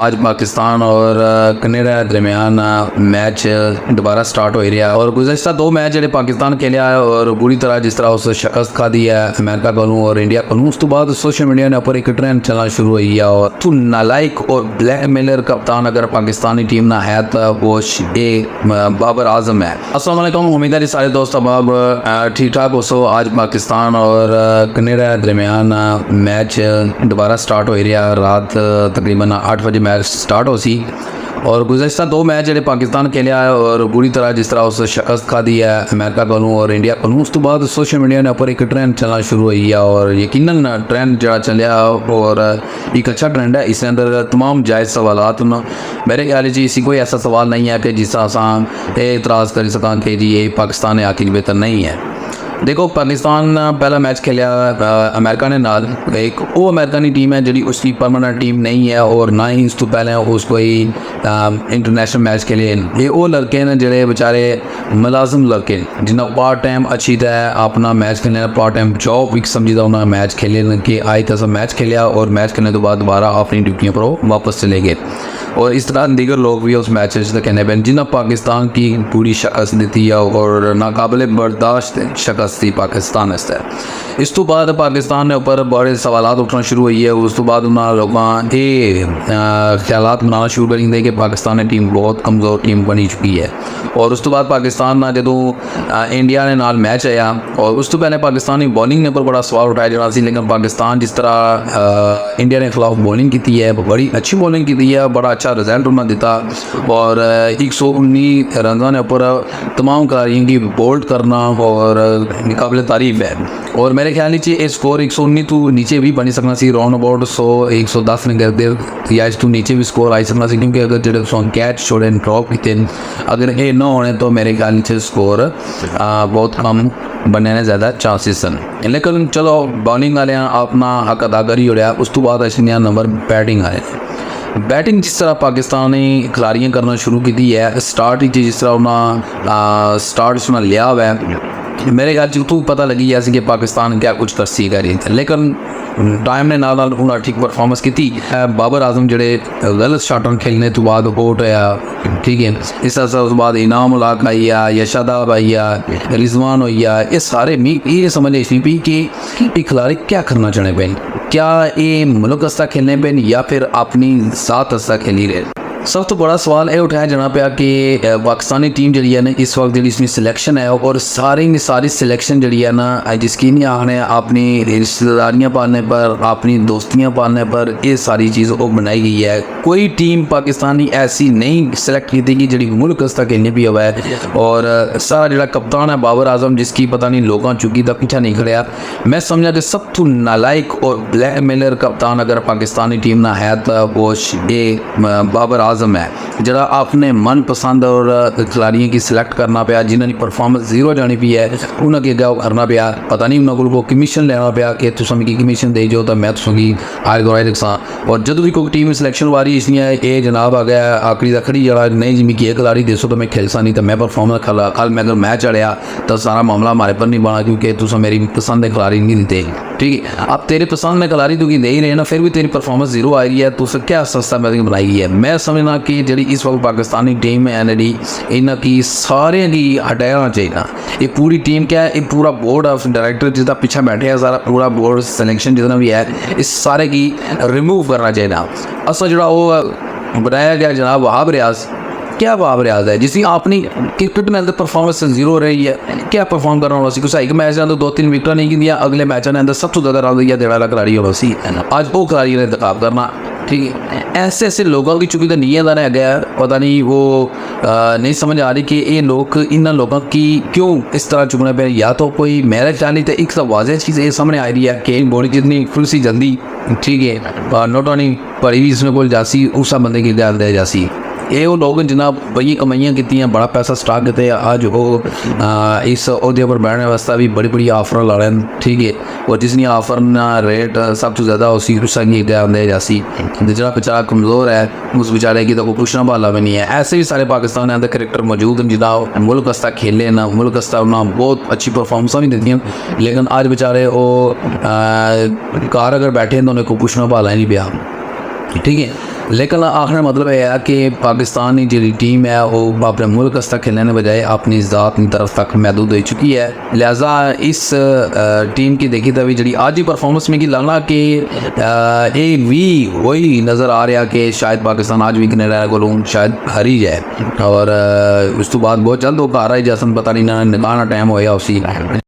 आज पाकिस्तान और कनेडा के दरमियान मैच दोबारा स्टार्ट हो रहा है और गुज़श्ता दो मैच जो पाकिस्तान खेलिया है और बुरी तरह जिस तरह उस शिकस्त खा दी है अमेरिका को और इंडिया को। उस तो बाद सोशल मीडिया ने ऊपर एक ट्रेंड चलना शुरू हुई है और तू नालायक और ब्लैकमेलर कप्तान अगर पाकिस्तानी टीम ना है तो वो बाबर आजम है। अस्सलाम वालेकुम, उम्मीद है सारे दोस्त अब ठीक ठाक हो। सो आज पाकिस्तान और कनेडा के दरमियान मैच दोबारा स्टार्ट हो रहा है। रात तकरीबन 8 बजे मैच स्टार्ट हो सी और गुज़श्ता दो मैच जो पाकिस्तान खेलिया है और बुरी तरह जिस तरह उस शिकस्त खा दी है अमेरिका को और इंडिया को। उस तो बाद सोशल मीडिया ने ऊपर एक ट्रेंड चलना शुरू हुई है और यकीनन ट्रेंड जो चलिया और एक अच्छा ट्रेंड है। इसके अंदर तमाम जायज़ सवालात मेरे ख्याल जी इसी कोई ऐसा सवाल नहीं है कि जिसका असां एतराज़ कर सकां कि जी ये पाकिस्तान आखिर बेहतर नहीं है। देखो, पाकिस्तान पहला मैच खेलिया अमेरिका ने नाल, एक वो अमेरिकनी टीम है जी उसकी परमानेंट टीम नहीं है और ना ही इस तो पहले उस कोई इंटरनेशनल मैच खेले। ये वो लड़के ने जोड़े बेचारे मुलाजिम लड़के जिन्हें पार्ट टाइम अच्छी तरह अपना मैच खेलने पार्ट टाइम जॉब भी समझीदा उन्होंने मैच खेले कि आई तक मैच खेलिया और मैच खेलने के बाद दोबारा अपनी ड्यूटियों पर वापस चले गए और इस तरह दीगर लोग भी उस मैच से कहने पे जिन्हें पाकिस्तान की पूरी शिकस्त दी है और नाकाबिले बर्दाश्त शिकस्त थी पाकिस्तान से। इस तो बाद पाकिस्तान ने ऊपर बड़े सवालात उठना शुरू हुई है। उस तो बाद उन्होंने लोगों ये ख्यालात बनाना शुरू कर दें कि पाकिस्तानी टीम बहुत कमज़ोर टीम बनी चुकी है और उस तो बाद पाकिस्तान ना जो इंडिया ने नाल मैच आया और उस तो पहले पाकिस्तानी बॉलिंग ने ऊपर बड़ा सवाल उठाया जाना सी, लेकिन पाकिस्तान जिस तरह इंडिया ने खिलाफ बॉलिंग की है बड़ी अच्छी बॉलिंग की है, बड़ा अच्छा रिजल्ट उन्होंने दिता और 119 रन ने ऊपर तमाम खिलाड़ियों की बोल्ड करना और काबिल तारीफ है। और मेरे ख्याल नीचे स्कोर 119 तो नीचे भी बनी सकना सी, राउंड अबाउट 110 ने करते या इस तो नीचे भी स्कोर आई सकना सी, क्योंकि अगर जो कैच छोड़े ड्रॉप किए अगर ये ना होने तो मेरे ख्याल नीचे स्कोर बहुत कम बनने ने ज़्यादा चांसेस हैं। लेकिन चलो बॉलिंग वाले अपना हक अदा करी हो रहा। उस तो बाद असिया नंबर बैटिंग आए। बैटिंग जिस तरह पाकिस्तानी खिलाड़ियाँ करना शुरू की है, स्टार्ट जिस तरह उन्हें स्टार्ट लिया हुआ है, मेरे ख्याल तू पता लगी है कि पाकिस्तान क्या कुछ कर सी करी, लेकिन टाइम ने नाल उन्हें ठीक परफॉर्मेंस की। बाबर आजम जोड़े गलत शॉट खेलने तो बाद आउट होया, ठीक है। इस उस बाद इनाम उलाक आई या शादाब आई रिजवान हुई, ये सारे मी ये समझ नहीं पी कि खिलाड़ी क्या करना चाहने पे, क्या ये मुल्क हस्ता खेलने पे या फिर अपनी साथ हस्ता खेली रहे। सब तो बड़ा सवाल ये उठाया जाना पाया कि पाकिस्तानी टीम जी है ना इस वक्त जी इसमें सिलेक्शन है और सारी सिलेक्शन जी है ना जिसकी नहीं आने अपनी रिश्तेदारियाँ पालने पर अपनी दोस्तियाँ पालने पर ये सारी चीज़ वो बनाई गई है। कोई टीम पाकिस्तानी ऐसी नहीं सिलेक्ट की थी जी मुल्क हस्ता खेलने भी हुआ है और सारा जो कप्तान है बाबर आजम जिसकी पता नहीं लोगों चुकी था पीछा नहीं खड़िया। मैं समझा कि सब तो नालायक और ब्लैकमेलर कप्तान अगर पाकिस्तानी टीम ना है तो वो ये बाबर आजम है जरा अपने मनपसंद और खिलाड़ियों की सिलेक्ट करना पाया जिन्होंने परफॉर्मेंस जीरो जानी पी है उन्होंने क्या करना पाया, पता नहीं उन्होंने को कमीशन लेना पाया कि तुम मिगी कमीशन दे जो तो मैं तुम आगे दौड़ाई रखा। और जब भी कोई टीम सिलेक्शन वारी इसलिए ये जनाब आ गया आखिरी खड़ी जरा नहीं जी मिगी एक खिलाड़ी दसो तो मैं खेल सा नहीं तो मैं परफॉर्मेंस कल मैं अगर मैच चढ़िया तो सारा मामला हमारे पर नहीं बना क्योंकि तुम मेरी पसंद के खिलाड़ी नहीं देते, ठीक है। अब तेरे पसंद में खिलाड़ी तो दे ही रहे ना, फिर भी तेरी परफॉर्मेंस जीरो आ रही है तो उससे क्या सस्ता मैच बनाई गई है। मैं समझना कि जी इस वक्त पाकिस्तानी टीम है जी इन्हों की सारे की हटाना चाहिए। ये पूरी टीम क्या है, ये पूरा बोर्ड ऑफ डायरेक्टर जितना पीछे बैठे है सारा पूरा बोर्ड सिलेक्शन जितना भी है इस सारे की रिमूव करना चाहिए। असल जो वो बनाया गया जनाब वहाब रियाज, क्या वहाब रियाज है जिसकी अपनी क्रिकेट में अंदर परफॉर्मेंस जीरो रही है, क्या परफॉर्म करना होना सी। कुछ एक मैच अंदर 2-3 विकेट नहीं दिया, अगले मैच ने अंदर सबसे ज़्यादा रन दिया देने वाला खिलाड़ी होना सी, आज वो खिलाड़ी ने इंतखाब करना, ठीक है। ऐसे ऐसे लोगों की चुकी तो नीयत रह गया, पता नहीं वो नहीं समझ आ रही कि ये लोग इन लोगों की क्यों इस तरह चुकने पे। या तो कोई मेरा ख्याल नहीं तो एक सब वाजह चीज़ ये सामने आ रही है कि बॉडी जितनी फुल सी जल्दी, ठीक है, नोट ऑनी पड़ी भी इसमें कोल जासी उस बंदे की गल दे जासी। ये वो लोग जिन्हें बड़ी कमाइयाँ की बड़ा पैसा स्टाक किते अज वो इस अहदे पर बैठने वास्ते भी बड़ी बड़ी ऑफर ला रहे हैं, ठीक है। और जिसनी ऑफर ना रेट सब तो ज़्यादा उसी दे जासी जरा बेचारा कमज़ोर है उस बेचारे की तो कोई पुछना भाला भी नहीं है। ऐसे भी सारे पाकिस्तान के अंदर क्रिकेटर मौजूद हैं जिन्हें मुल्क हस्ता खेले ना मुल्क हस्ता उन्हें बहुत अच्छी परफॉर्मेंस भी दी, लेकिन अज बेचारे वो कार अगर बैठे तो उन्हें कोई पुछना भाला ही नहीं पाया, ठीक है। लेकिन आखिर मतलब यह है कि पाकिस्तानी जी टीम है वो अपने मुल्क तक खेलने बजाय अपनी ज़ात की तरफ तक महदूद हो चुकी है। लिहाजा इस टीम की देखी तभी जी आज ही परफॉर्मेंस में की लगना कि ये भी वही नज़र आ रहा कि शायद पाकिस्तान आज भी कनेडा को शायद हारी जाए और उस तो बाद बहुत जल्द वो घर आई जैसन पता नहीं ना निकालना टाइम होया उसी